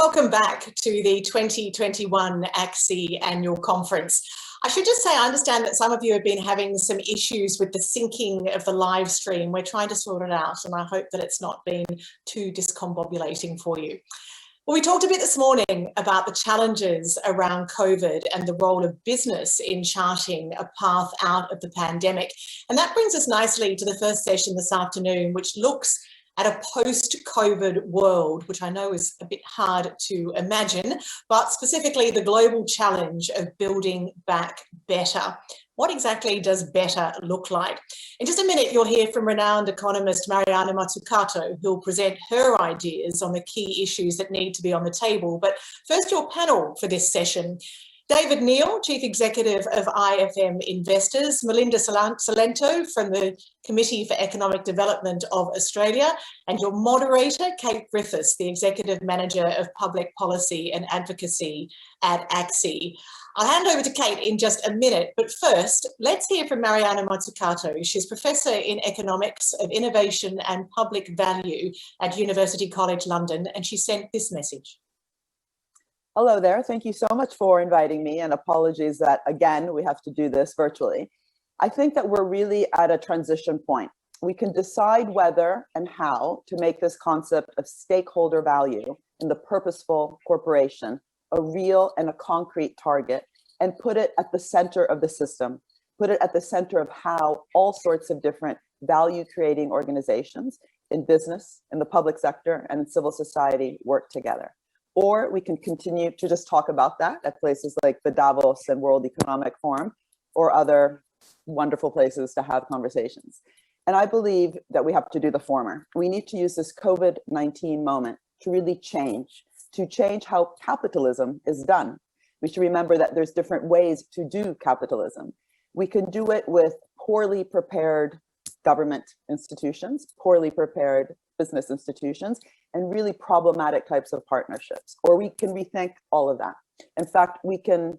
Welcome back to the 2021 ACSI annual conference. I should just say, I understand that some of you have been having some issues with the syncing of the live stream. We're trying to sort it out, and I hope that it's not been too discombobulating for you. Well, we talked a bit this morning about the challenges around COVID and the role of business in charting a path out of the pandemic. And that brings us nicely to the first session this afternoon, which looks at a post-COVID world, which I know is a bit hard to imagine, but specifically the global challenge of building back better. What exactly does better look like? In just a minute, you'll hear from renowned economist Mariana Mazzucato, who'll present her ideas on the key issues that need to be on the table. But first, your panel for this session. David Neal, Chief Executive of IFM Investors, Melinda Salento from the Committee for Economic Development of Australia, and your moderator, Kate Griffiths, the Executive Manager of Public Policy and Advocacy at ACSI. I'll hand over to Kate in just a minute, but first, let's hear from Mariana Mazzucato. She's Professor in Economics of Innovation and Public Value at University College London, and she sent this message. Hello there. Thank you so much for inviting me, and apologies that, again, we have to do this virtually. I think that we're really at a transition point. We can decide whether and how to make this concept of stakeholder value in the purposeful corporation a real and a concrete target, and put it at the center of the system, put it at the center of how all sorts of different value-creating organizations in business, in the public sector, and in civil society work together. Or we can continue to just talk about that at places like the Davos and World Economic Forum or other wonderful places to have conversations. And I believe that we have to do the former. We need to use this COVID-19 moment to really change how capitalism is done. We should remember that there's different ways to do capitalism. We can do it with poorly prepared government institutions, poorly prepared business institutions, and really problematic types of partnerships. Or we can rethink all of that. In fact, we can,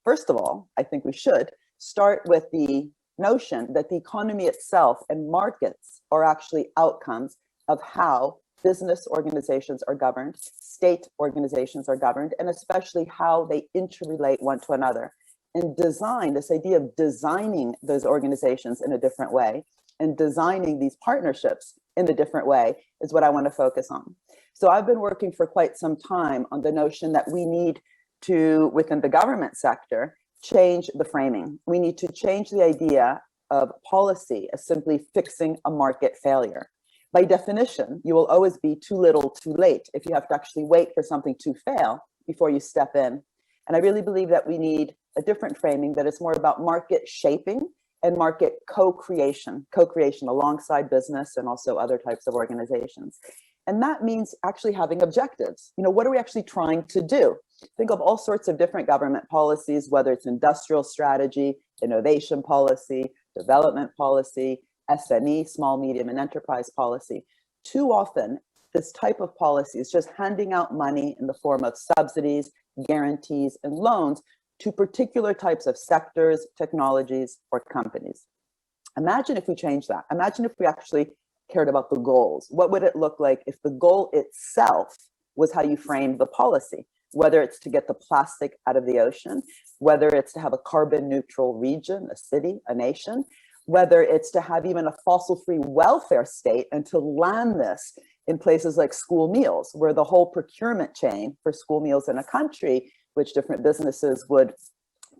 first of all, I think we should start with the notion that the economy itself and markets are actually outcomes of how business organizations are governed, state organizations are governed, and especially how they interrelate one to another. And design, this idea of designing those organizations in a different way and designing these partnerships in a different way is what I want to focus on. So I've been working for quite some time on the notion that we need to, within the government sector, change the framing. We need to change the idea of policy as simply fixing a market failure. By definition, you will always be too little, too late if you have to actually wait for something to fail before you step in. And I really believe that we need a different framing that is more about market shaping and market co-creation alongside business and also other types of organizations. And that means actually having objectives. You know, what are we actually trying to do? Think of all sorts of different government policies, whether it's industrial strategy, innovation policy, development policy, SME, small, medium, and enterprise policy. Too often, this type of policy is just handing out money in the form of subsidies, guarantees, and loans to particular types of sectors, technologies, or companies. Imagine if we changed that. Imagine if we actually cared about the goals. What would it look like if the goal itself was how you framed the policy? Whether it's to get the plastic out of the ocean, whether it's to have a carbon neutral region, a city, a nation, whether it's to have even a fossil-free welfare state and to land this in places like school meals, where the whole procurement chain for school meals in a country, which different businesses would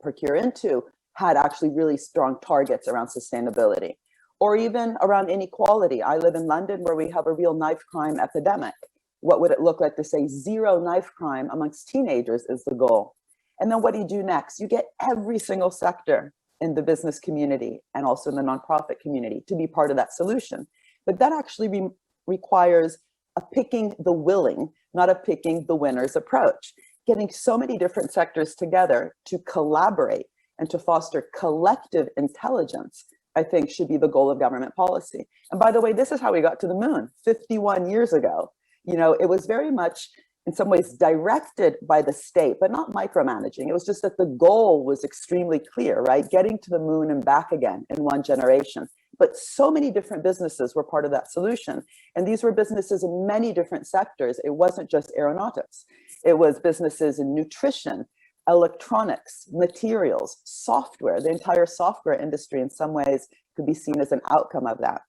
procure into, had actually really strong targets around sustainability. Or even around inequality. I live in London where we have a real knife crime epidemic. What would it look like to say zero knife crime amongst teenagers is the goal? And then what do you do next? You get every single sector in the business community and also in the nonprofit community to be part of that solution. But that actually requires a picking the willing, not a picking the winners approach. Getting so many different sectors together to collaborate and to foster collective intelligence, I think, should be the goal of government policy. And by the way, this is how we got to the moon 51 years ago. You know, it was very much in some ways directed by the state, but not micromanaging. It was just that the goal was extremely clear, right? Getting to the moon and back again in one generation. But so many different businesses were part of that solution. And these were businesses in many different sectors. It wasn't just aeronautics. It was businesses in nutrition, electronics, materials, software. The entire software industry in some ways could be seen as an outcome of that.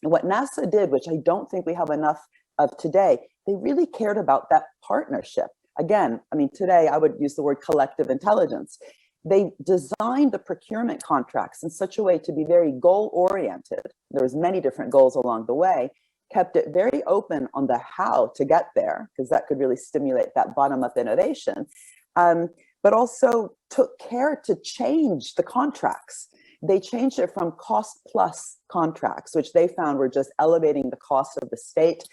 And what NASA did, which I don't think we have enough of today, they really cared about that partnership. Again, I mean, today I would use the word collective intelligence. They designed the procurement contracts in such a way to be very goal-oriented. There was many different goals along the way, kept it very open on the how to get there, because that could really stimulate that bottom-up innovation, but also took care to change the contracts. They changed it from cost plus contracts, which they found were just elevating the cost of the state,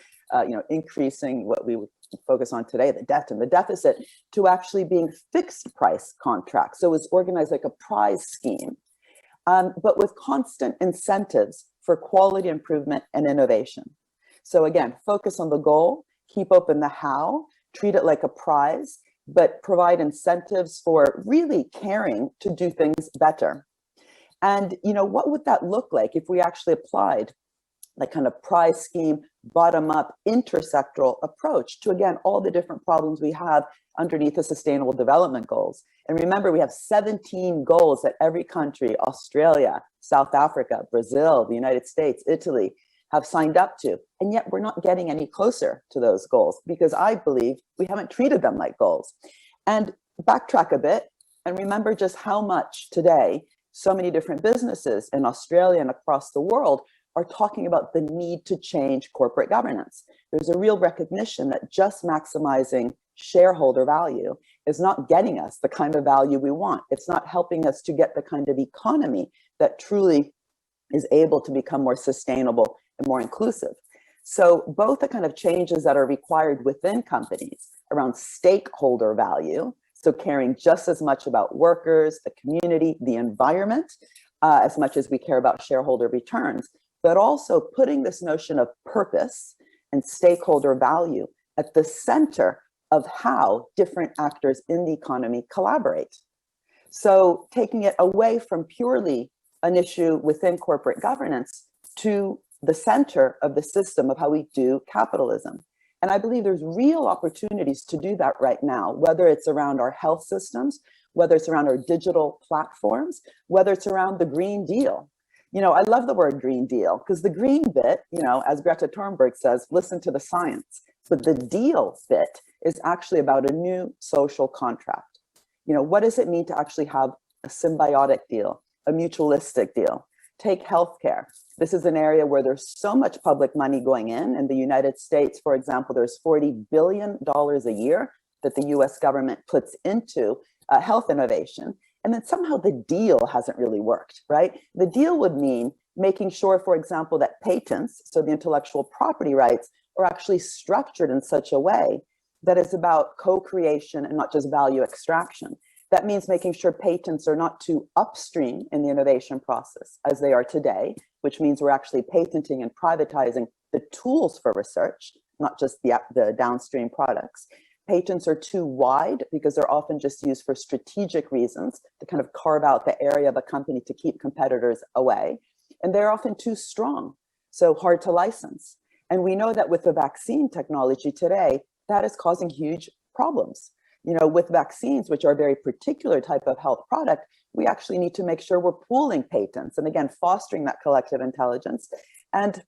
increasing what we would focus on today, the debt and the deficit, to actually being fixed price contracts. So it was organized like a prize scheme, but with constant incentives for quality improvement and innovation. So again, focus on the goal, keep open the how, treat it like a prize, but provide incentives for really caring to do things better. And what would that look like if we actually applied like kind of prize scheme, bottom-up, intersectoral approach to, again, all the different problems we have underneath the Sustainable Development Goals. And remember, we have 17 goals that every country, Australia, South Africa, Brazil, the United States, Italy, have signed up to. And yet we're not getting any closer to those goals because I believe we haven't treated them like goals. And backtrack a bit and remember just how much today so many different businesses in Australia and across the world are talking about the need to change corporate governance. There's a real recognition that just maximizing shareholder value is not getting us the kind of value we want. It's not helping us to get the kind of economy that truly is able to become more sustainable and more inclusive. So both the kind of changes that are required within companies around stakeholder value, so caring just as much about workers, the community, the environment, as much as we care about shareholder returns, but also putting this notion of purpose and stakeholder value at the center of how different actors in the economy collaborate. So taking it away from purely an issue within corporate governance to the center of the system of how we do capitalism. And I believe there's real opportunities to do that right now, whether it's around our health systems, whether it's around our digital platforms, whether it's around the Green Deal. I love the word Green Deal because the green bit, as Greta Thunberg says, listen to the science. But the deal bit is actually about a new social contract. What does it mean to actually have a symbiotic deal, a mutualistic deal? Take healthcare. This is an area where there's so much public money going in. In the United States, for example, there's $40 billion a year that the US government puts into health innovation. And then somehow the deal hasn't really worked, right? The deal would mean making sure, for example, that patents, so the intellectual property rights, are actually structured in such a way that is about co-creation and not just value extraction. That means making sure patents are not too upstream in the innovation process as they are today, which means we're actually patenting and privatizing the tools for research, not just the downstream products. Patents are too wide because they're often just used for strategic reasons to kind of carve out the area of a company to keep competitors away. And they're often too strong, so hard to license. And we know that with the vaccine technology today, that is causing huge problems. With vaccines, which are a very particular type of health product, we actually need to make sure we're pooling patents and again, fostering that collective intelligence and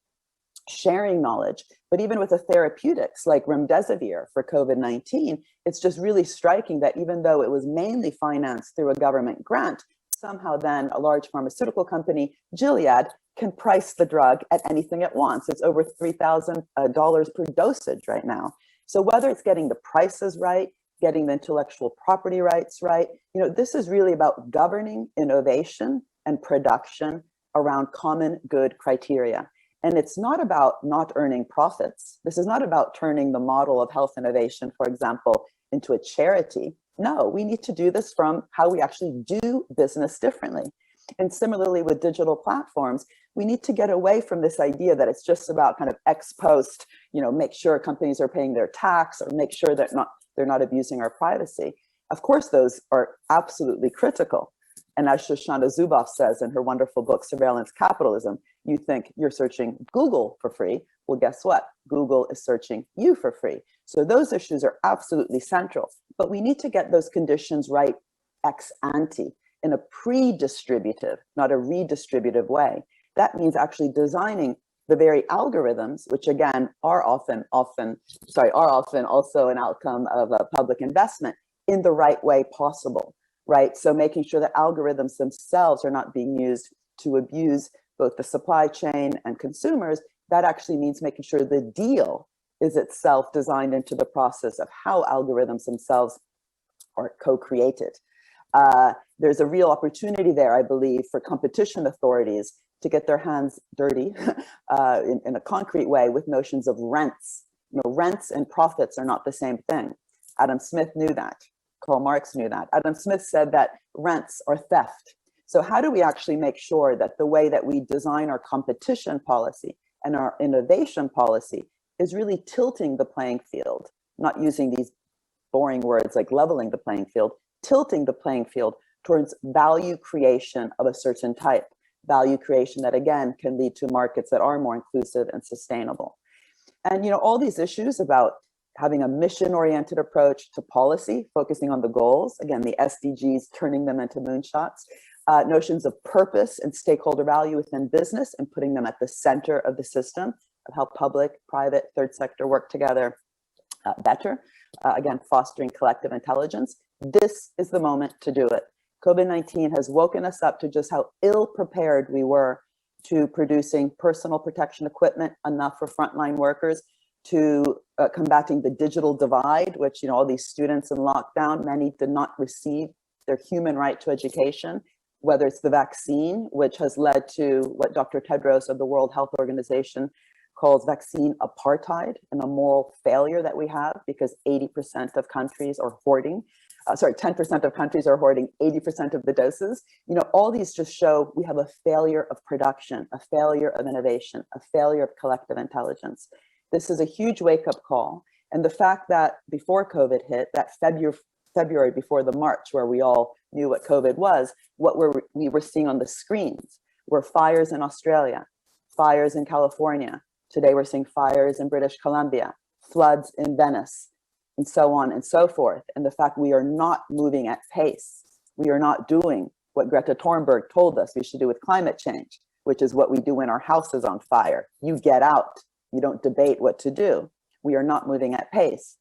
sharing knowledge. But even with the therapeutics like remdesivir for COVID-19, it's just really striking that even though it was mainly financed through a government grant, somehow then a large pharmaceutical company, Gilead, can price the drug at anything it wants. It's over $3,000 per dosage right now. So whether it's getting the prices right, getting the intellectual property rights right, this is really about governing innovation and production around common good criteria. And it's not about not earning profits. This is not about turning the model of health innovation, for example, into a charity. No, we need to do this from how we actually do business differently. And similarly with digital platforms, we need to get away from this idea that it's just about kind of ex post, make sure companies are paying their tax or make sure that they're not abusing our privacy. Of course, those are absolutely critical. And as Shoshana Zuboff says in her wonderful book, Surveillance Capitalism, you think you're searching Google for free. Well, guess what? Google is searching you for free. So those issues are absolutely central. But we need to get those conditions right ex ante, in a pre-distributive, not a redistributive way. That means actually designing the very algorithms, which again are often also an outcome of a public investment, in the right way possible, right? So making sure that algorithms themselves are not being used to abuse both the supply chain and consumers. That actually means making sure the deal is itself designed into the process of how algorithms themselves are co-created. There's a real opportunity there, I believe, for competition authorities to get their hands dirty in a concrete way with notions of rents. You know, rents and profits are not the same thing. Adam Smith knew that. Karl Marx knew that. Adam Smith said that rents are theft. So how do we actually make sure that the way that we design our competition policy and our innovation policy is really tilting the playing field, not using these boring words like leveling the playing field, tilting the playing field towards value creation of a certain type, value creation that again can lead to markets that are more inclusive and sustainable. And you know, all these issues about having a mission-oriented approach to policy, focusing on the goals, again, the SDGs, turning them into moonshots, notions of purpose and stakeholder value within business and putting them at the center of the system of how public, private, third sector work together better. Again, fostering collective intelligence. This is the moment to do it. COVID-19 has woken us up to just how ill-prepared we were to producing personal protection equipment, enough for frontline workers, to combating the digital divide, which, you know, all these students in lockdown, many did not receive their human right to education, whether it's the vaccine, which has led to what Dr. Tedros of the World Health Organization calls vaccine apartheid, and a moral failure that we have because 80% of countries are hoarding, 10% of countries are hoarding 80% of the doses. You know, all these just show we have a failure of production, a failure of innovation, a failure of collective intelligence. This is a huge wake-up call. And the fact that before COVID hit, that February before the March, where we all knew what COVID was, what we were seeing on the screens were fires in Australia, fires in California. Today we're seeing fires in British Columbia, floods in Venice, and so on and so forth. And the fact we are not moving at pace, we are not doing what Greta Thunberg told us we should do with climate change, which is what we do when our house is on fire. You get out, you don't debate what to do. We are not moving at pace.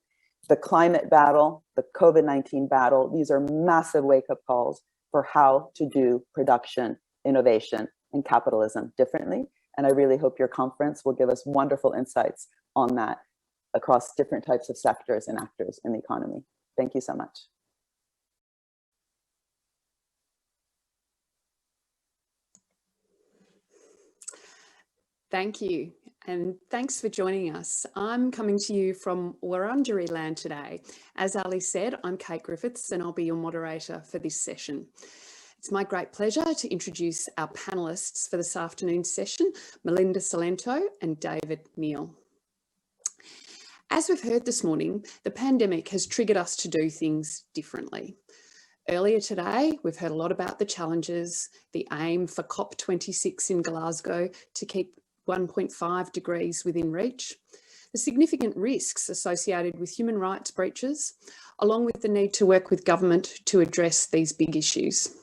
The climate battle, the COVID-19 battle, these are massive wake-up calls for how to do production, innovation, and capitalism differently. And I really hope your conference will give us wonderful insights on that across different types of sectors and actors in the economy. Thank you so much. Thank you. And thanks for joining us. I'm coming to you from Wurundjeri land today. As Ali said, I'm Kate Griffiths and I'll be your moderator for this session. It's my great pleasure to introduce our panellists for this afternoon's session, Melinda Salento and David Neal. As we've heard this morning, the pandemic has triggered us to do things differently. Earlier today, we've heard a lot about the challenges, the aim for COP26 in Glasgow to keep 1.5 degrees within reach, the significant risks associated with human rights breaches, along with the need to work with government to address these big issues.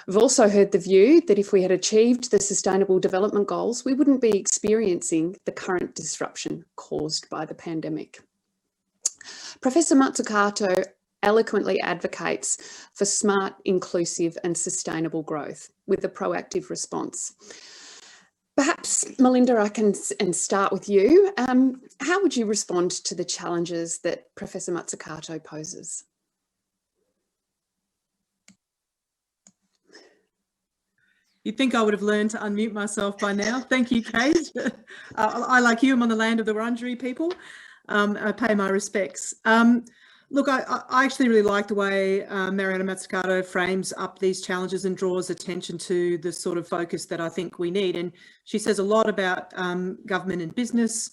We've also heard the view that if we had achieved the Sustainable Development Goals, we wouldn't be experiencing the current disruption caused by the pandemic. Professor Mazzucato eloquently advocates for smart, inclusive and sustainable growth with a proactive response. Perhaps, Melinda, I can start with you. How would you respond to the challenges that Professor Mazzucato poses? You'd think I would have learned to unmute myself by now. Thank you, Kate. I, like you, am on the land of the Wurundjeri people. I pay my respects. Look, I actually really like the way Mariana Mazzucato frames up these challenges and draws attention to the sort of focus that I think we need. And she says a lot about government and business,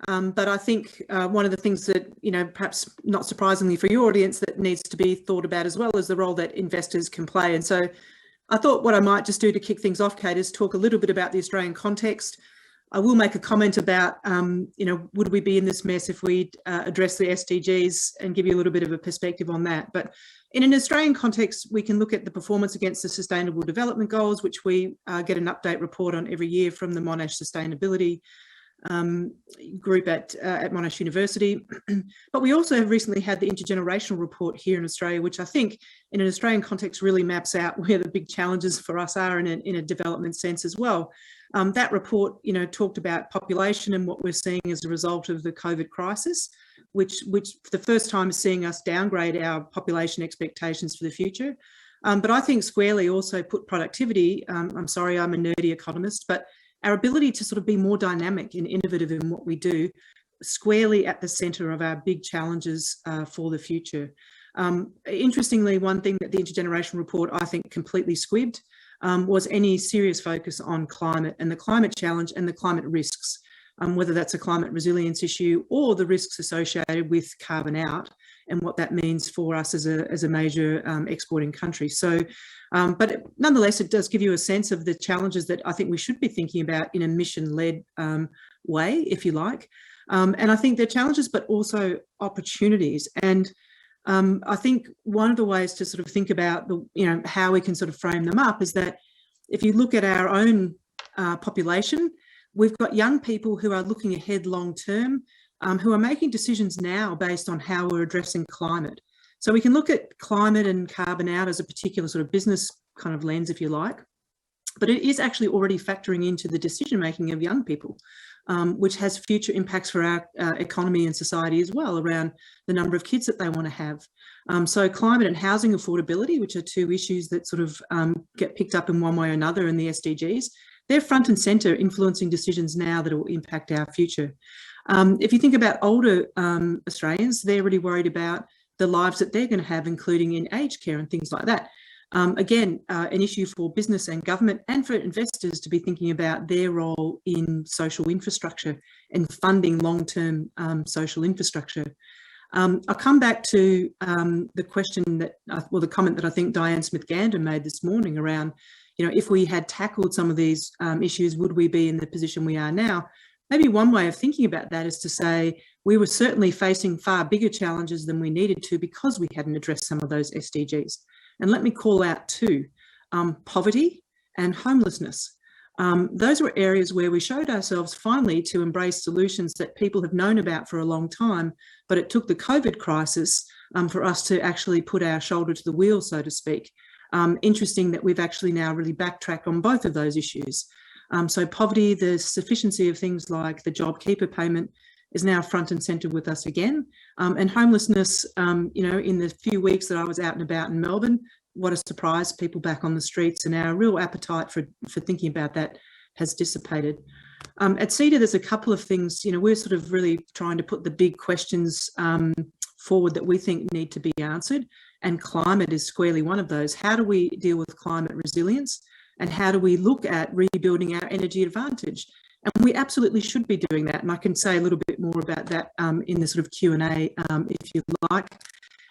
but I think one of the things that, you know, perhaps not surprisingly for your audience, that needs to be thought about as well is the role that investors can play. And so I thought what I might just do to kick things off, Kate, is talk a little bit about the Australian context. I will make a comment about, would we be in this mess if we address the SDGs, and give you a little bit of a perspective on that. But in an Australian context, we can look at the performance against the Sustainable Development Goals, which we get an update report on every year from the Monash Sustainability group at Monash University. But we also have recently had the intergenerational report here in Australia, which I think in an Australian context really maps out where the big challenges for us are in a development sense as well. That report, talked about population and what we're seeing as a result of the COVID crisis, which for the first time is seeing us downgrade our population expectations for the future. But I think squarely also put productivity, I'm sorry, I'm a nerdy economist, but our ability to sort of be more dynamic and innovative in what we do squarely at the centre of our big challenges for the future. Interestingly, one thing that the intergenerational report I think completely squibbed was any serious focus on climate and the climate challenge and the climate risks, whether that's a climate resilience issue or the risks associated with carbon out and what that means for us as a major exporting country. So, but nonetheless, it does give you a sense of the challenges that I think we should be thinking about in a mission-led way, if you like. And I think they're challenges, but also opportunities. And I think one of the ways to sort of think about how we can sort of frame them up is that if you look at our own population, we've got young people who are looking ahead long term, who are making decisions now based on how we're addressing climate. So we can look at climate and carbon out as a particular sort of business kind of lens, if you like, but it is actually already factoring into the decision making of young people, which has future impacts for our economy and society as well, around the number of kids that they want to have. So climate and housing affordability, which are two issues that sort of get picked up in one way or another in the SDGs, they're front and centre influencing decisions now that will impact our future. If you think about older Australians, they're really worried about the lives that they're going to have, including in aged care and things like that. Again, an issue for business and government and for investors to be thinking about their role in social infrastructure and funding long-term social infrastructure. I'll come back to the question that, the comment that I think Diane Smith-Gander made this morning around, if we had tackled some of these issues, would we be in the position we are now? Maybe one way of thinking about that is to say we were certainly facing far bigger challenges than we needed to because we hadn't addressed some of those SDGs. And let me call out two, poverty and homelessness. Those were areas where we showed ourselves finally to embrace solutions that people have known about for a long time, but it took the COVID crisis for us to actually put our shoulder to the wheel, so to speak. Interesting that we've actually now really backtracked on both of those issues. So poverty, the sufficiency of things like the JobKeeper payment is now front and centre with us again. And homelessness, in the few weeks that I was out and about in Melbourne, what a surprise, people back on the streets, and our real appetite for thinking about that has dissipated. At CEDA, there's a couple of things, we're sort of really trying to put the big questions forward that we think need to be answered, and climate is squarely one of those. How do we deal with climate resilience? And how do we look at rebuilding our energy advantage? And we absolutely should be doing that. And I can say a little bit more about that in the sort of Q&A if you like.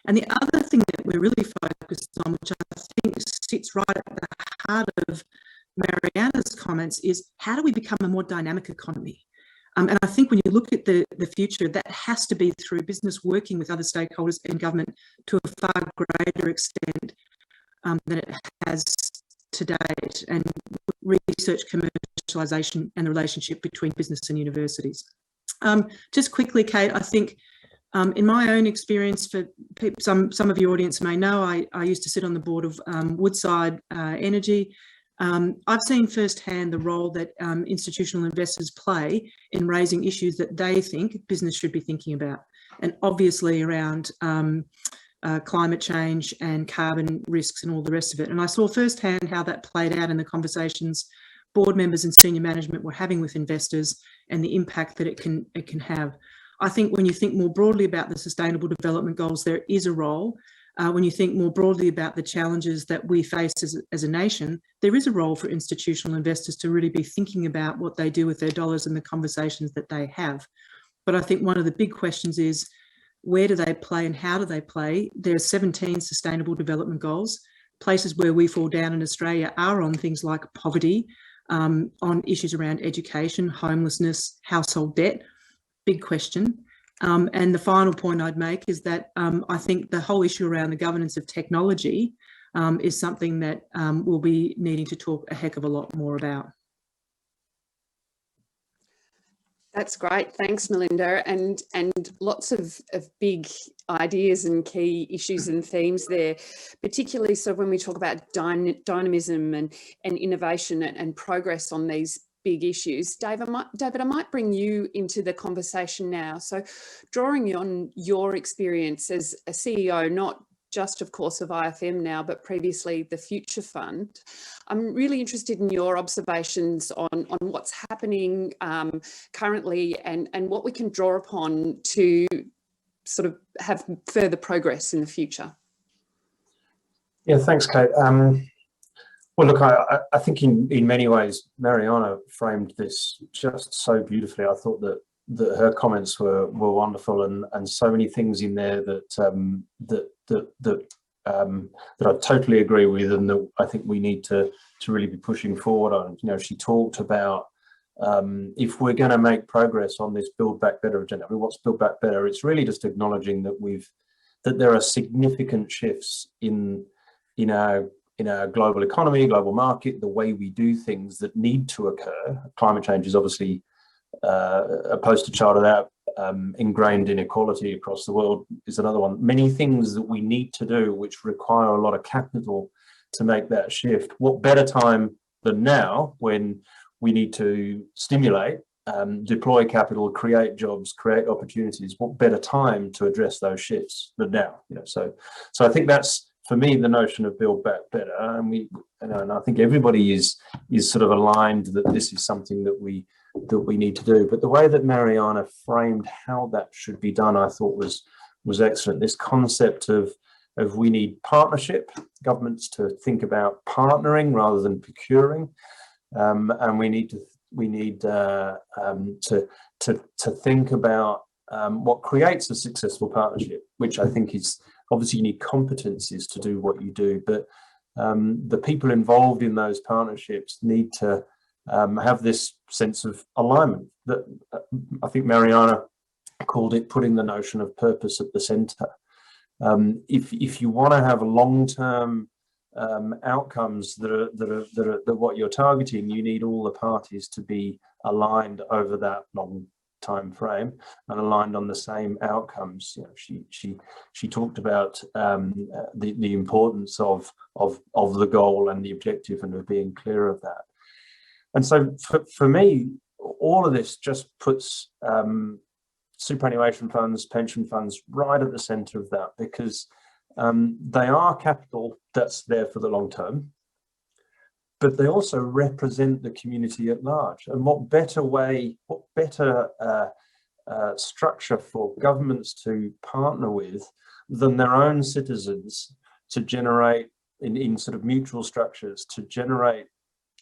And the other thing that we're really focused on, which I think sits right at the heart of Mariana's comments, is how do we become a more dynamic economy? And I think when you look at the future, that has to be through business working with other stakeholders and government to a far greater extent than it has to date, and research commercialisation and the relationship between business and universities. Just quickly, Kate, I think in my own experience, for some of your audience may know, I used to sit on the board of Woodside Energy. I've seen firsthand the role that institutional investors play in raising issues that they think business should be thinking about, and obviously around climate change and carbon risks and all the rest of it. And I saw firsthand how that played out in the conversations board members and senior management were having with investors and the impact that it can have. I think when you think more broadly about the Sustainable Development Goals, there is a role. When you think more broadly about the challenges that we face as a nation, there is a role for institutional investors to really be thinking about what they do with their dollars and the conversations that they have. But I think one of the big questions is, where do they play and how do they play? There are 17 Sustainable Development Goals. places where we fall down in Australia are on things like poverty, on issues around education, homelessness, household debt. Big question. And the final point I'd make is that I think the whole issue around the governance of technology is something that we'll be needing to talk a heck of a lot more about. That's great. Thanks, Melinda. And lots of big ideas and key issues and themes there, particularly sort of when we talk about dynamism and innovation and progress on these big issues. David, I might bring you into the conversation now. So drawing on your experience as a CEO, not just, of course, of IFM now, but previously the Future Fund, I'm really interested in your observations on what's happening currently and what we can draw upon to sort of have further progress in the future. Yeah, thanks, Kate. Well, look, I think in many ways, Mariana framed this just so beautifully. I thought that her comments were wonderful, and so many things in there that I totally agree with, and that I think we need to really be pushing forward on. You know, she talked about if we're going to make progress on this Build Back Better agenda. I mean, what's Build Back Better? It's really just acknowledging that there are significant shifts in our global economy, global market, the way we do things that need to occur. Climate change is obviously a poster child of that. Ingrained inequality across the world is another one. Many things that we need to do which require a lot of capital to make that shift. What better time than now, when we need to stimulate, deploy capital, create jobs, create opportunities? What better time to address those shifts than now? You know, so I think that's, for me, the notion of Build Back Better, and and I think everybody is sort of aligned that this is something that we need to do. But the way that Mariana framed how that should be done, I thought was excellent. This concept of we need partnership, governments to think about partnering rather than procuring, and we need to think about what creates a successful partnership, which I think is, obviously you need competencies to do what you do, but the people involved in those partnerships need to have this sense of alignment that I think Mariana called it putting the notion of purpose at the center. If you want to have long-term outcomes that are what you're targeting, you need all the parties to be aligned over that long time frame and aligned on the same outcomes. You know, she talked about the importance of the goal and the objective, and of being clear of that. And so for me, all of this just puts superannuation funds, pension funds right at the center of that, because they are capital that's there for the long term, but they also represent the community at large. And what better structure for governments to partner with than their own citizens to generate, in sort of mutual structures, to generate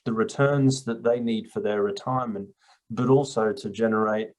the returns that they need for their retirement, but also to generate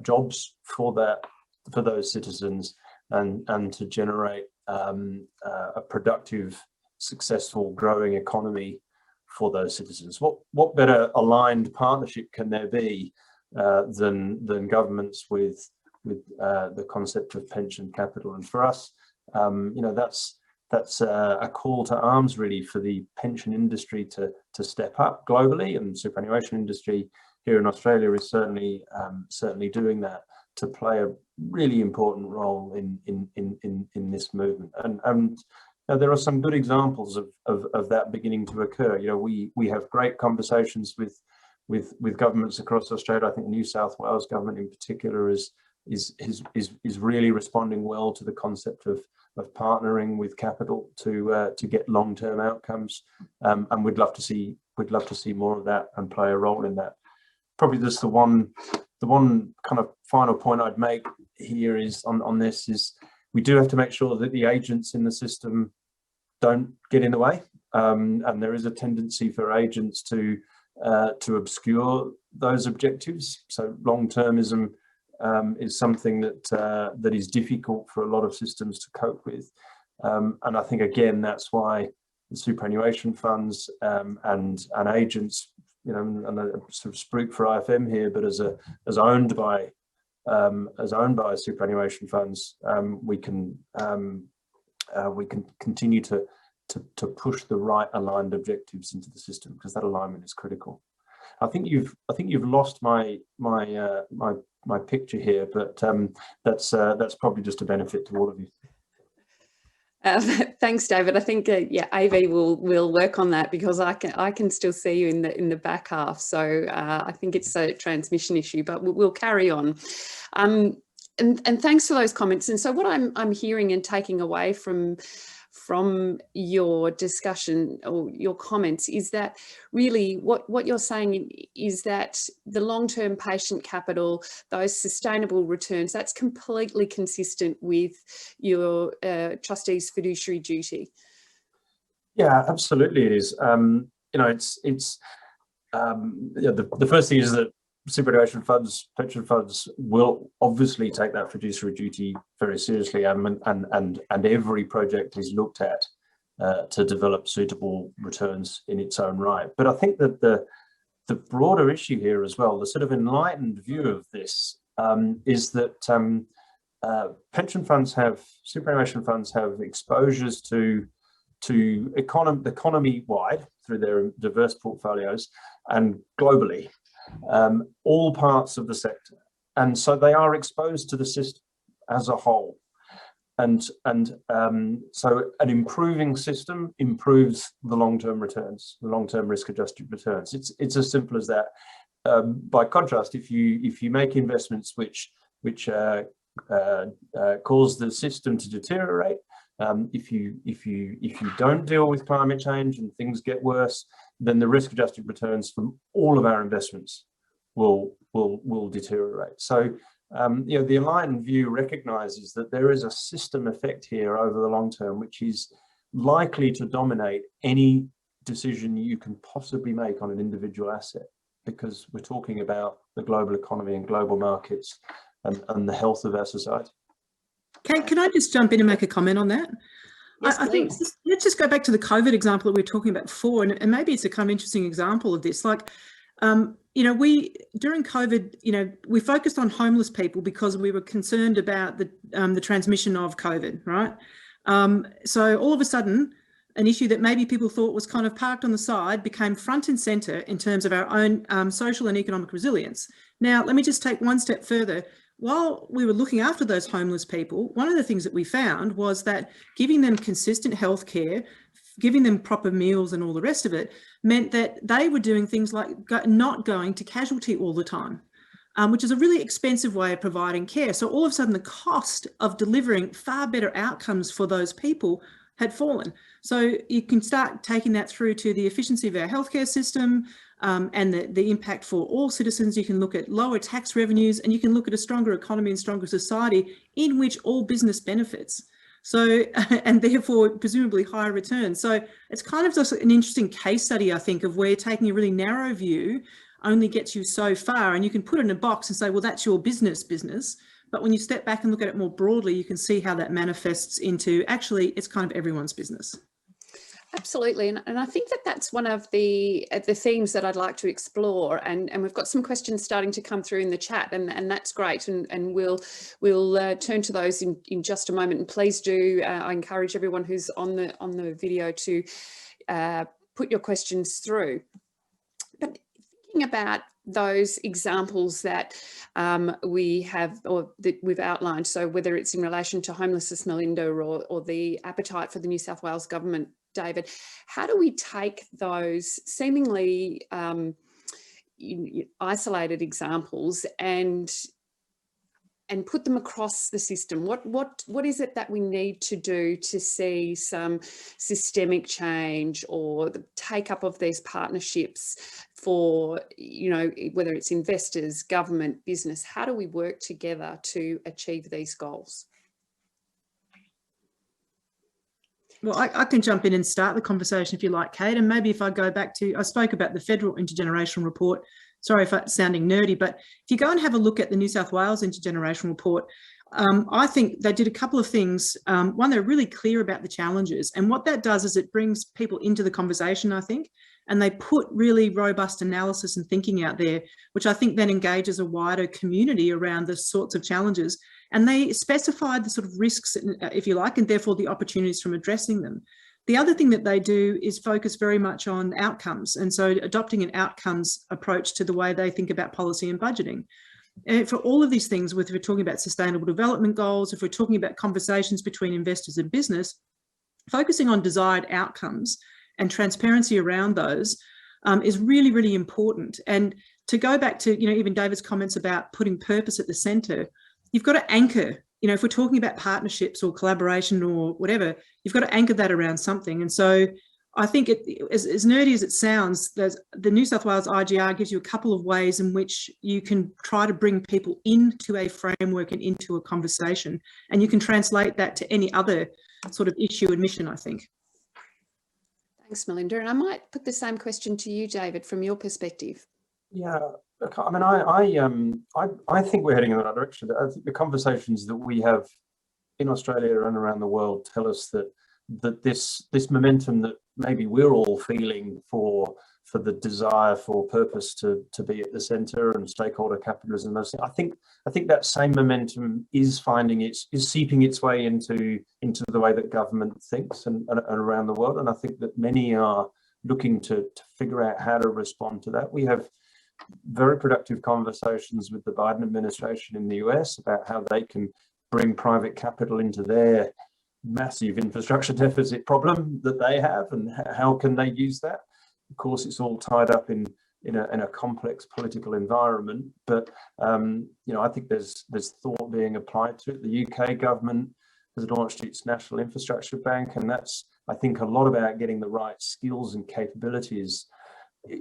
jobs for those citizens, and to generate a productive, successful, growing economy for those citizens. What better aligned partnership can there be than governments with the concept of pension capital? And for us, you know, that's a call to arms really for the pension industry to step up globally, and the superannuation industry here in Australia is certainly doing that, to play a really important role in this movement. And you know, there are some good examples of that beginning to occur. You know, we have great conversations with governments across Australia. I think New South Wales government in particular is really responding well to the concept of partnering with capital to get long-term outcomes, and we'd love to see more of that and play a role in that. Probably just the one kind of final point I'd make here is on this is we do have to make sure that the agents in the system don't get in the way, and there is a tendency for agents to obscure those objectives. So long-termism is something that is difficult for a lot of systems to cope with. And I think, again, that's why the superannuation funds and agents, you know, and a sort of spruik for IFM here, but as owned by superannuation funds, we can continue to push the right aligned objectives into the system, because that alignment is critical. I think you've lost my picture here, but that's probably just a benefit to all of you. Thanks, David. I think yeah, AV will work on that, because I can still see you in the back half. So I think it's a transmission issue, but we'll carry on. And thanks for those comments. And so what I'm hearing and taking away from your discussion or your comments is that really what you're saying is that the long-term patient capital, those sustainable returns, that's completely consistent with your trustees' fiduciary duty. Yeah, absolutely, it is. You know, it's yeah, the first thing is that superannuation funds, pension funds will obviously take that fiduciary duty very seriously, and every project is looked at to develop suitable returns in its own right. But I think that the broader issue here as well, the sort of enlightened view of this, is that pension funds superannuation funds have exposures to economy-wide through their diverse portfolios and globally. All parts of the sector, and so they are exposed to the system as a whole, and so an improving system improves the long-term returns, the long-term risk-adjusted returns. It's as simple as that. By contrast, if you make investments which cause the system to deteriorate, if you don't deal with climate change and things get worse, then the risk-adjusted returns from all of our investments will deteriorate. So, you know, the enlightened view recognises that there is a system effect here over the long term, which is likely to dominate any decision you can possibly make on an individual asset, because we're talking about the global economy and global markets and the health of our society. Kate, can I just jump in and make a comment on that? Yes, I think let's just go back to the COVID example that we were talking about before, and maybe it's a kind of interesting example of this. Like, you know, during COVID, you know, we focused on homeless people because we were concerned about the transmission of COVID, right? So all of a sudden, an issue that maybe people thought was kind of parked on the side became front and centre in terms of our own social and economic resilience. Now, let me just take one step further. While we were looking after those homeless people, one of the things that we found was that giving them consistent health care, giving them proper meals and all the rest of it, meant that they were doing things like not going to casualty all the time, which is a really expensive way of providing care. So all of a sudden, the cost of delivering far better outcomes for those people had fallen. So you can start taking that through to the efficiency of our healthcare system, and the impact for all citizens. You can look at lower tax revenues, and you can look at a stronger economy and stronger society in which all business benefits. So, and therefore presumably higher returns. So it's kind of just an interesting case study, I think, of where taking a really narrow view only gets you so far, and you can put it in a box and say, well, that's your business. But when you step back and look at it more broadly, you can see how that manifests into actually it's kind of everyone's business. Absolutely, and I think that that's one of the themes that I'd like to explore, and we've got some questions starting to come through in the chat, and that's great, and we'll turn to those in just a moment. And please do, I encourage everyone who's on the video to put your questions through. But thinking about those examples that we have, or that we've outlined, so whether it's in relation to homelessness, Melinda, or the appetite for the New South Wales government, David, how do we take those seemingly isolated examples and put them across the system? What is it that we need to do to see some systemic change or the take up of these partnerships for, you know, whether it's investors, government, business? How do we work together to achieve these goals? Well, I can jump in and start the conversation if you like, Kate. And maybe if I go back to, I spoke about the federal intergenerational report sorry for sounding nerdy, but if you go and have a look at the New South Wales Intergenerational Report, I think they did a couple of things. One, they're really clear about the challenges, and what that does is it brings people into the conversation, I think, and they put really robust analysis and thinking out there, which I think then engages a wider community around the sorts of challenges. And they specified the sort of risks, if you like, and therefore the opportunities from addressing them. The other thing that they do is focus very much on outcomes, and so adopting an outcomes approach to the way they think about policy and budgeting. And for all of these things, if we're talking about sustainable development goals, if we're talking about conversations between investors and business, focusing on desired outcomes and transparency around those is really, really important. And to go back to, even David's comments about putting purpose at the centre, you've got to anchor, if we're talking about partnerships or collaboration or whatever, you've got to anchor that around something. And so I think as nerdy as it sounds, the New South Wales IGR gives you a couple of ways in which you can try to bring people into a framework and into a conversation, and you can translate that to any other sort of issue and mission, I think. Thanks, Melinda. And I might put the same question to you, David, from your perspective. Yeah, look, I mean, I think we're heading in the right direction. I think the conversations that we have in Australia and around the world tell us that this momentum that maybe we're all feeling for the desire for purpose to be at the centre and stakeholder capitalism, I think that same momentum is seeping its way into the way that government thinks and around the world. And I think that many are looking to figure out how to respond to that. We have very productive conversations with the Biden administration in the US about how they can bring private capital into their massive infrastructure deficit problem that they have, and how can they use that. Of course, it's all tied up in a complex political environment, but I think there's thought being applied to it. The UK government has launched its National Infrastructure Bank, and that's, I think, a lot about getting the right skills and capabilities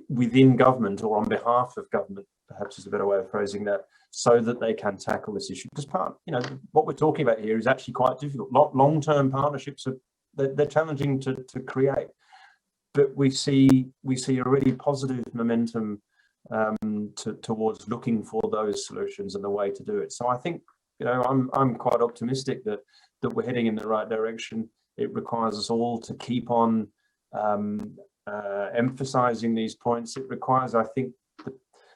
within government, or on behalf of government, perhaps is a better way of phrasing that, so that they can tackle this issue. Because what we're talking about here is actually quite difficult. Long-term partnerships they're challenging to create, but we see a really positive momentum towards looking for those solutions and the way to do it. So I think I'm quite optimistic that we're heading in the right direction. It requires us all to keep on emphasizing these points. It requires, I think,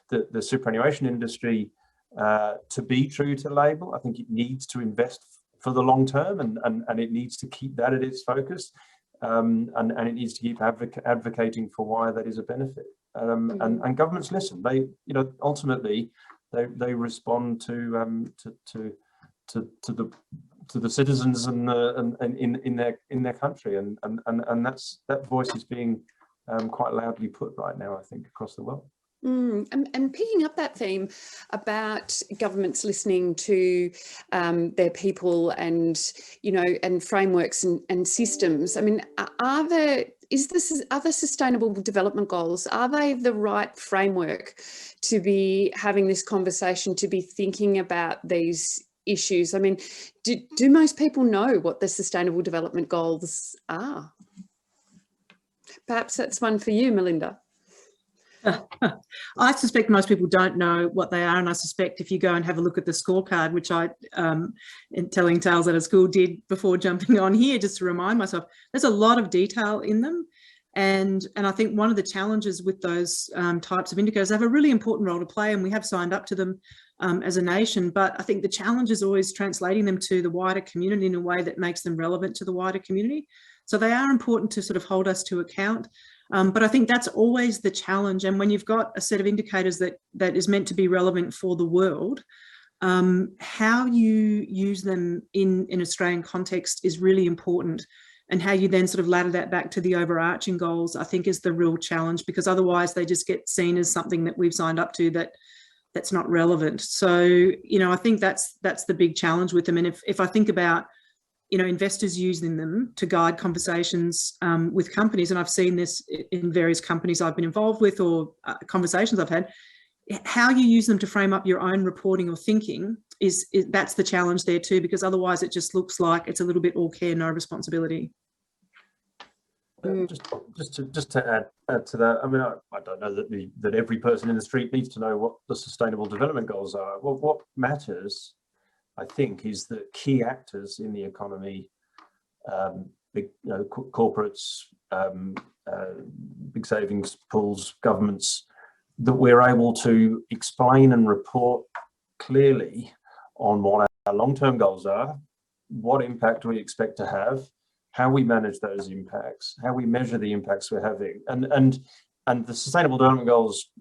the superannuation industry to be true to label. I think it needs to invest for the long term, and it needs to keep that at its focus, and it needs to keep advocating for why that is a benefit. And governments listen. They, ultimately, they respond to the citizens and in their country, and that voice is being quite loudly put right now, I think, across the world. And picking up that theme about governments listening to their people and and frameworks and systems. I mean, are the sustainable development goals, are they the right framework to be having this conversation, to be thinking about these issues? I mean, do most people know what the sustainable development goals are? Perhaps that's one for you, Melinda. I suspect most people don't know what they are, and I suspect if you go and have a look at the scorecard, which I, in telling tales out of school, did before jumping on here, just to remind myself, there's a lot of detail in them, and I think one of the challenges with those types of indicators, they have a really important role to play, and we have signed up to them as a nation. But I think the challenge is always translating them to the wider community in a way that makes them relevant to the wider community. So they are important to sort of hold us to account. But I think that's always the challenge. And when you've got a set of indicators that is meant to be relevant for the world, how you use them in Australian context is really important. And how you then sort of ladder that back to the overarching goals, I think, is the real challenge, because otherwise they just get seen as something that we've signed up to that's not relevant. So, I think that's the big challenge with them. And if I think about investors using them to guide conversations with companies, and I've seen this in various companies I've been involved with, or conversations I've had, how you use them to frame up your own reporting or thinking that's the challenge there too, because otherwise it just looks like it's a little bit all care, no responsibility. Just to add to that, I mean, I don't know that every person in the street needs to know what the Sustainable Development Goals are. Well, what matters, I think, is that key actors in the economy, big corporates, big savings pools, governments, that we're able to explain and report clearly on what our long-term goals are, what impact we expect to have, how we manage those impacts, how we measure the impacts we're having, and the Sustainable Development Goals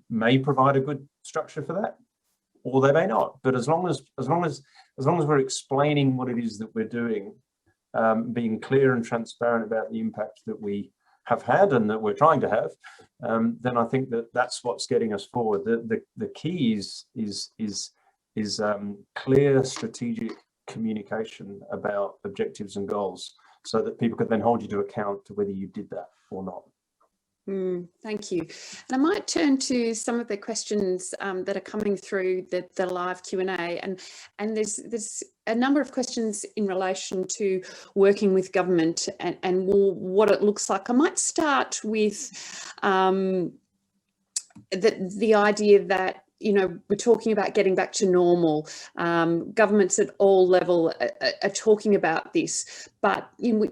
may provide a good structure for that, or they may not. But as long as we're explaining what it is that we're doing, being clear and transparent about the impact that we have had and that we're trying to have, then I think that's what's getting us forward. The key is clear strategic communication about objectives and goals, so that people could then hold you to account to whether you did that or not. Thank you. And I might turn to some of the questions that are coming through the live Q&A, and there's a number of questions in relation to working with government and what it looks like. I might start with the idea that, you know, we're talking about getting back to normal. Governments at all levels are talking about this, but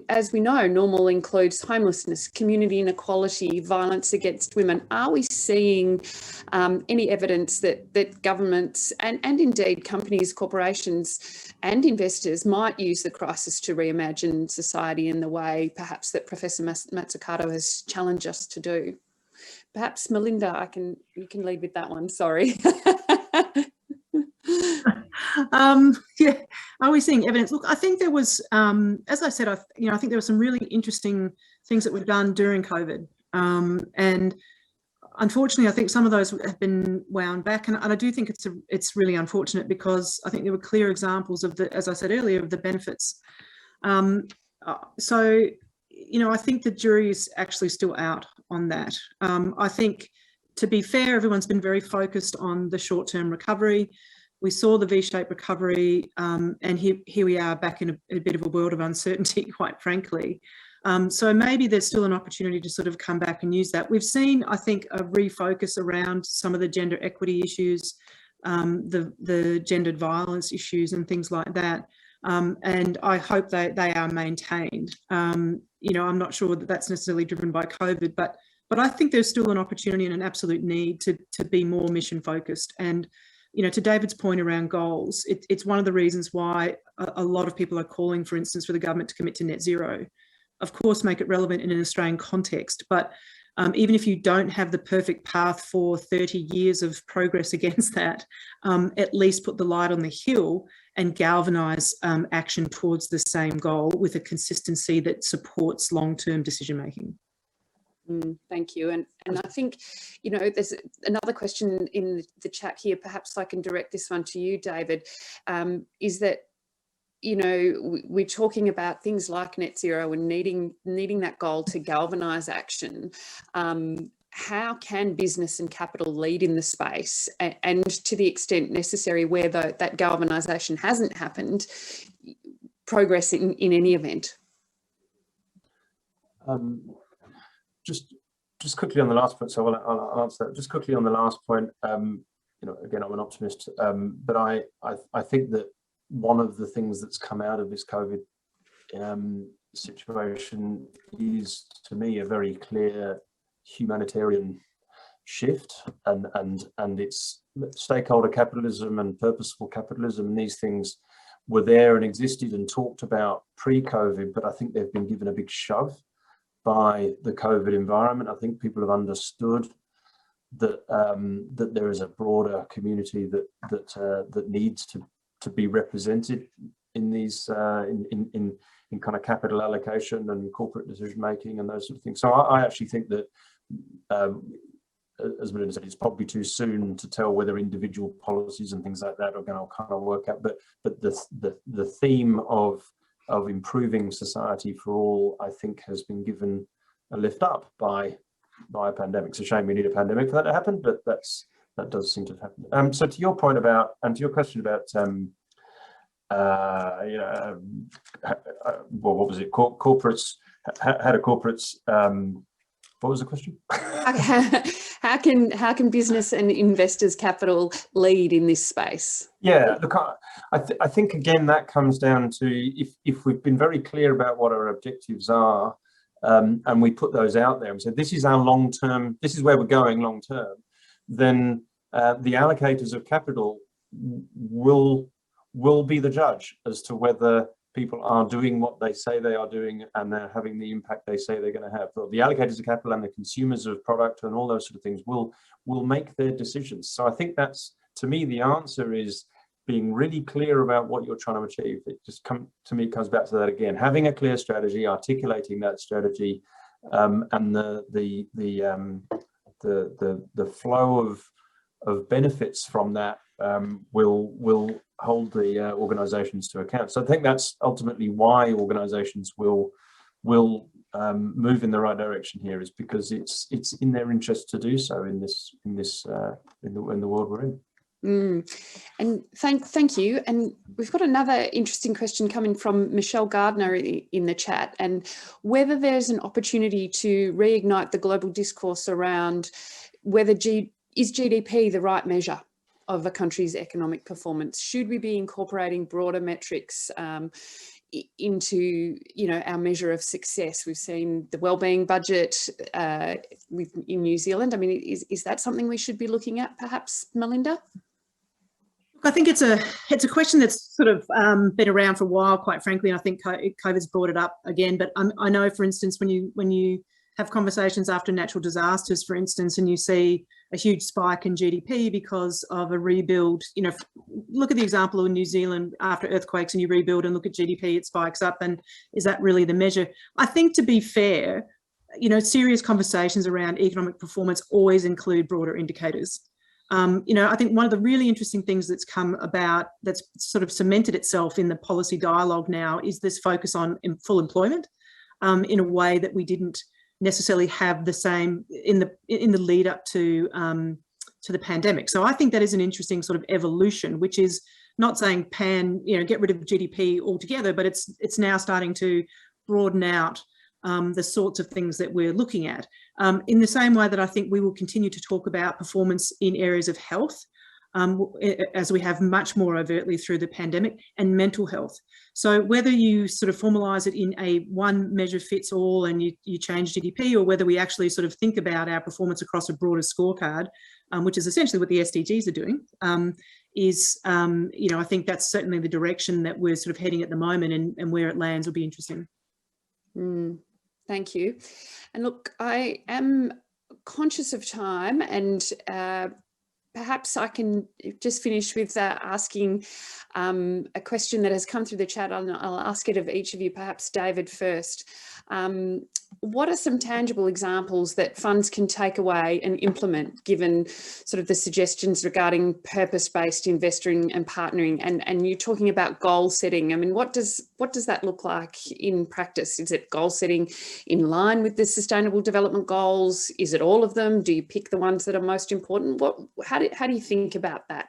as we know, normal includes homelessness, community inequality, violence against women. Are we seeing any evidence that governments and indeed companies, corporations and investors might use the crisis to reimagine society in the way perhaps that Professor Mazzucato has challenged us to do? Perhaps Melinda, you can lead with that one. Sorry. Yeah, are we seeing evidence? Look, I think there was, as I said, I think there were some really interesting things that were done during COVID, and unfortunately, I think some of those have been wound back, and I do think it's really unfortunate, because I think there were clear examples of as I said earlier, of the benefits. So, you know, I think the jury is actually still out on that. I think, to be fair, everyone's been very focused on the short-term recovery. We saw the V-shaped recovery, and here we are back in a bit of a world of uncertainty, quite frankly. So maybe there's still an opportunity to sort of come back and use that. We've seen, I think, a refocus around some of the gender equity issues, the gendered violence issues and things like that. And I hope that they are maintained. You know, I'm not sure that that's necessarily driven by COVID, but I think there's still an opportunity and an absolute need to be more mission focused. And, you know, to David's point around goals, it's one of the reasons why a lot of people are calling, for instance, for the government to commit to net zero. Of course, make it relevant in an Australian context, but even if you don't have the perfect path for 30 years of progress against that, at least put the light on the hill and galvanise action towards the same goal with a consistency that supports long-term decision-making. Thank you. And I think, you know, there's another question in the chat here, perhaps I can direct this one to you, David, is that, you know, we're talking about things like net zero and needing that goal to galvanise action. How can business and capital lead in the space, and to the extent necessary where that galvanisation hasn't happened, progress in any event? Just quickly on the last point, so I'll answer that. Just quickly on the last point, you know, again, I'm an optimist, but I think that one of the things that's come out of this COVID situation is, to me, a very clear humanitarian shift, and it's stakeholder capitalism and purposeful capitalism, and these things were there and existed and talked about pre-COVID, but I think they've been given a big shove by the COVID environment. I think people have understood that that there is a broader community that needs to be represented in these in kind of capital allocation and corporate decision making and those sort of things. So I actually think that, as Melinda said, it's probably too soon to tell whether individual policies and things like that are going to kind of work out. But the theme of improving society for all, I think, has been given a lift up by a pandemic. It's a shame we need a pandemic for that to happen, but that does seem to have happened. So to your point about, and to your question about, well, what was it? Corporates how do corporates, what was the question? How can business and investors' capital lead in this space? Yeah, look, I think again that comes down to if we've been very clear about what our objectives are, and we put those out there and say this is our long term, this is where we're going long term, then the allocators of capital will be the judge as to whether people are doing what they say they are doing and they're having the impact they say they're going to have. So the allocators of capital and the consumers of product and all those sort of things will make their decisions. So I think that's, to me, the answer is being really clear about what you're trying to achieve. It just to me comes back to that again, having a clear strategy, articulating that strategy, and the flow of benefits from that will hold the organizations to account. So I think that's ultimately why organizations will move in the right direction here, is because it's in their interest to do so in the world we're in. And thank you. And we've got another interesting question coming from Michelle Gardner in the chat, and whether there's an opportunity to reignite the global discourse around whether is GDP the right measure of a country's economic performance? Should we be incorporating broader metrics into, our measure of success? We've seen the wellbeing budget in New Zealand. I mean, is that something we should be looking at, perhaps, Melinda? I think it's a question that's sort of been around for a while, quite frankly, and I think COVID's brought it up again. But I know, for instance, when you have conversations after natural disasters, for instance, and you see a huge spike in GDP because of a rebuild, look at the example of New Zealand after earthquakes, and you rebuild and look at GDP, it spikes up, and is that really the measure? I think, to be fair, serious conversations around economic performance always include broader indicators. I think one of the really interesting things that's come about, that's sort of cemented itself in the policy dialogue now, is this focus on full employment in a way that we didn't necessarily have the same in the lead up to the pandemic. So I think that is an interesting sort of evolution, which is not saying get rid of GDP altogether, but it's now starting to broaden out the sorts of things that we're looking at. In the same way that I think we will continue to talk about performance in areas of health, as we have much more overtly through the pandemic, and mental health. So whether you sort of formalise it in a one measure fits all and you change GDP, or whether we actually sort of think about our performance across a broader scorecard, which is essentially what the SDGs are doing, I think that's certainly the direction that we're sort of heading at the moment, and where it lands will be interesting. Thank you. And look, I am conscious of time, and perhaps I can just finish with asking a question that has come through the chat. I'll ask it of each of you, perhaps David first. What are some tangible examples that funds can take away and implement, given sort of the suggestions regarding purpose-based investing and partnering? And you're talking about goal setting. I mean, what does that look like in practice? Is it goal setting in line with the Sustainable Development Goals? Is it all of them? Do you pick the ones that are most important? How do you think about that?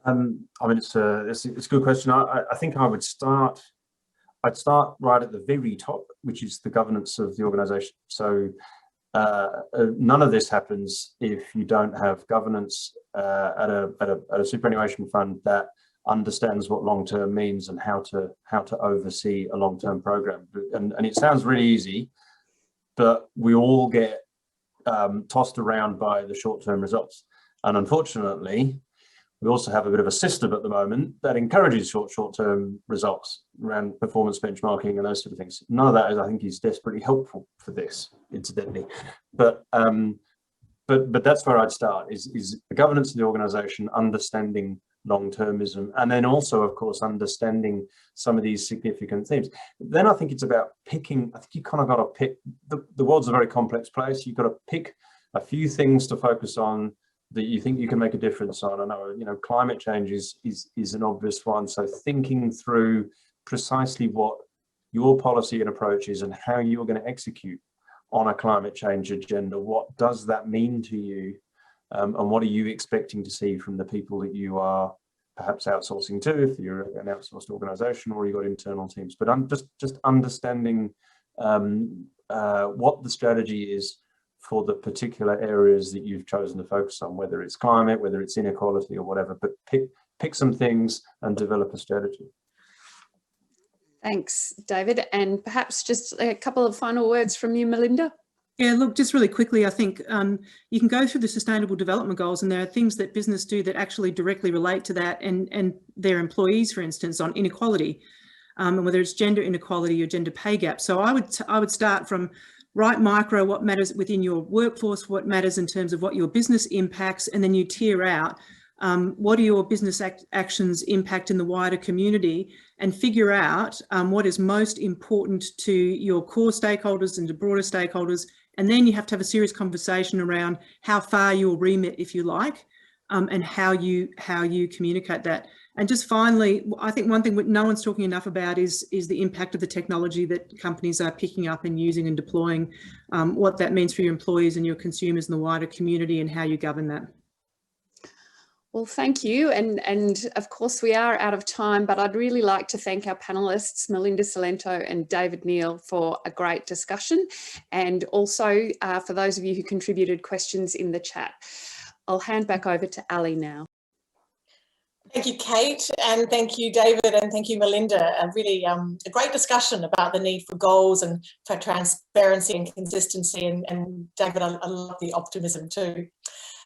I mean, it's a good question. I think I'd start right at the very top, which is the governance of the organisation. So none of this happens if you don't have governance at a superannuation fund that understands what long-term means and how to oversee a long-term program. And it sounds really easy, but we all get tossed around by the short-term results. And unfortunately, we also have a bit of a system at the moment that encourages short-term results around performance benchmarking and those sort of things. None of that, I think, is desperately helpful for this, incidentally. But that's where I'd start, is the governance of the organisation, understanding long-termism, and then also, of course, understanding some of these significant themes. Then I think it's about picking. I think you kind of got to pick. The world's a very complex place. You've got to pick a few things to focus on that you think you can make a difference on. I know, climate change is an obvious one. So thinking through precisely what your policy and approach is and how you're going to execute on a climate change agenda. What does that mean to you? And what are you expecting to see from the people that you are perhaps outsourcing to if you're an outsourced organization, or you've got internal teams. But I'm just understanding what the strategy is for the particular areas that you've chosen to focus on, whether it's climate, whether it's inequality or whatever, but pick some things and develop a strategy. Thanks, David. And perhaps just a couple of final words from you, Melinda. Yeah, look, just really quickly, I think you can go through the Sustainable Development Goals, and there are things that business do that actually directly relate to that and their employees, for instance, on inequality, and whether it's gender inequality or gender pay gap. So I would start from right micro, what matters within your workforce, what matters in terms of what your business impacts, and then you tier out what are your business actions impact in the wider community, and figure out what is most important to your core stakeholders and to broader stakeholders. And then you have to have a serious conversation around how far you'll remit, if you like, and how you communicate that. And just finally, I think one thing no one's talking enough about is the impact of the technology that companies are picking up and using and deploying, what that means for your employees and your consumers and the wider community, and how you govern that. Well, thank you. And of course, we are out of time, but I'd really like to thank our panellists, Melinda Salento and David Neal, for a great discussion, and also for those of you who contributed questions in the chat. I'll hand back over to Ali now. Thank you, Kate, and thank you, David, and thank you, Melinda. Really a great discussion about the need for goals and for transparency and consistency. And David, I love the optimism too.